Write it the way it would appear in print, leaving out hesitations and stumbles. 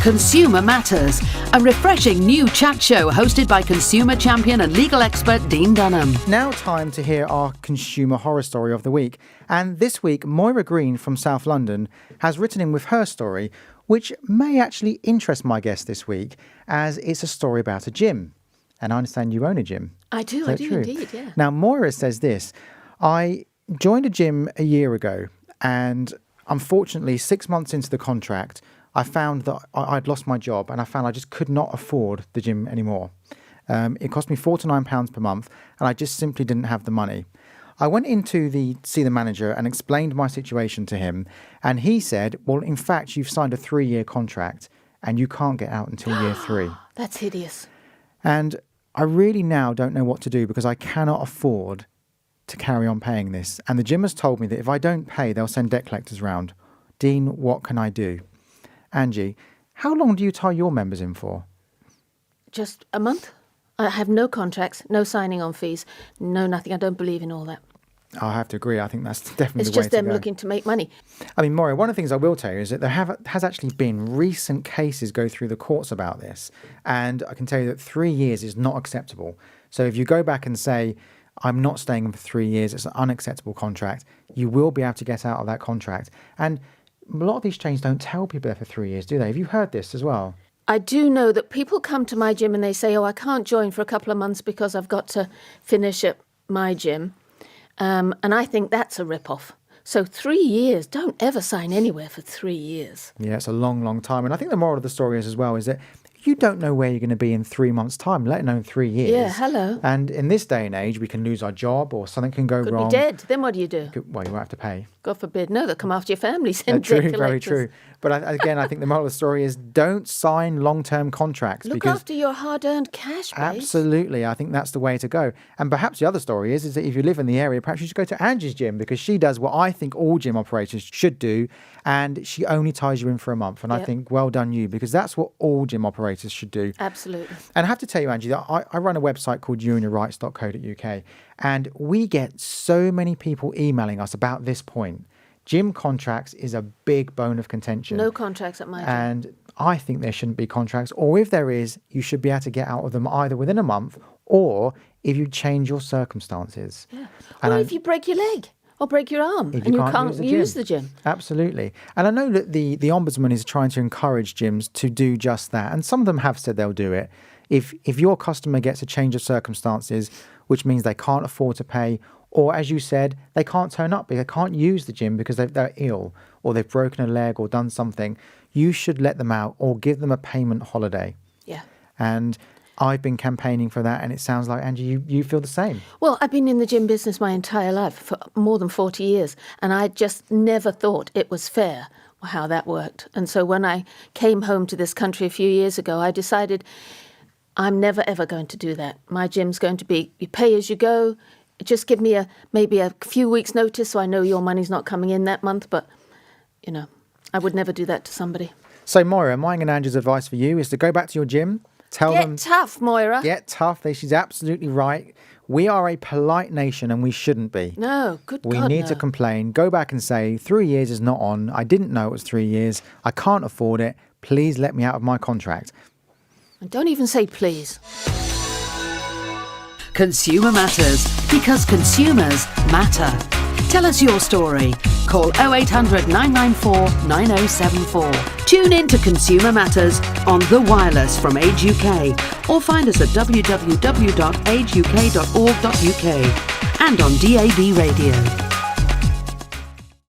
Consumer Matters, a refreshing new chat show hosted by consumer champion and legal expert Dean Dunham. Now time to hear our consumer horror story of the week. And this week, Moira Green from South London has written in with her story, which may actually interest my guest this week, as it's a story about a gym. And I understand you own a gym. I do indeed, yeah. Now, Moira says this: I joined a gym a year ago, and unfortunately, 6 months into the contract, I found that I'd lost my job, and I found I just could not afford the gym anymore. It cost me £49 per month, and I just simply didn't have the money. I went in to see the manager and explained my situation to him, and he said, well, in fact, you've signed a 3-year contract, and you can't get out until year 3. That's hideous. And I really now don't know what to do, because I cannot afford to carry on paying this. And the gym has told me that if I don't pay, they'll send debt collectors round. Dean, what can I do? Angie, how long do you tie your members in for? Just a month. I have no contracts, no signing on fees, no nothing. I don't believe in all that. I have to agree. I think that's definitely It's the way just to them go. looking to make money. I mean, Moira, one of the things I will tell you is that there has actually been recent cases go through the courts about this. And I can tell you that 3 years is not acceptable. So if you go back and say, I'm not staying for 3 years, it's an unacceptable contract, you will be able to get out of that contract. And a lot of these chains don't tell people they're for 3 years, do they? Have you heard this as well? I do know that people come to my gym and they say, oh, I can't join for a couple of months because I've got to finish at my gym. And I think that's a rip-off. So 3 years, don't ever sign anywhere for 3 years. Yeah, it's a long, long time. And I think the moral of the story is as well is that you don't know where you're going to be in 3 months' time, let alone 3 years. Yeah, hello. And in this day and age, we can lose our job or something can go Could wrong. be dead. Then what do you do? Well, you won't have to pay. God forbid. No, they'll come after your family. Send True, debt very collectors. true. But again, I think the moral of the story is don't sign long-term contracts. Look because after your hard-earned cash, babes. absolutely, I think that's the way to go. And perhaps the other story is that if you live in the area, perhaps you should go to Angie's gym, because she does what I think all gym operators should do, and she only ties you in for a month. And I think, well done you, because that's what all gym operators should do. Absolutely. And I have to tell you, Angie, that I run a website called youandyourrights.co.uk, and we get so many people emailing us about this point. Gym contracts is a big bone of contention. No contracts at my gym. And I think there shouldn't be contracts, or if there is, you should be able to get out of them either within a month or if you change your circumstances. Yeah. And Or if you break your leg or break your arm if and you can't use the gym. Absolutely. And I know that the Ombudsman is trying to encourage gyms to do just that. And some of them have said they'll do it. If your customer gets a change of circumstances, which means they can't afford to pay, or as you said, they can't turn up, they can't use the gym because they're ill or they've broken a leg or done something, you should let them out or give them a payment holiday. Yeah. And I've been campaigning for that, and it sounds like, Angie, you feel the same. Well, I've been in the gym business my entire life, for more than 40 years, and I just never thought it was fair how that worked. And so when I came home to this country a few years ago, I decided I'm never, ever going to do that. My gym's going to be, you pay as you go. Just give me maybe a few weeks' notice so I know your money's not coming in that month. But, I would never do that to somebody. So, Moira, mine and Angie's advice for you is to go back to your gym, tell them... Get tough, Moira. Get tough. She's absolutely right. We are a polite nation and we shouldn't be. No, good We God, need no. to complain. Go back and say, 3 years is not on. I didn't know it was 3 years. I can't afford it. Please let me out of my contract. And don't even say please. Consumer Matters, because consumers matter. Tell us your story. Call 0800 994 9074. Tune in to Consumer Matters on The Wireless from Age UK, or find us at www.ageuk.org.uk and on DAB Radio.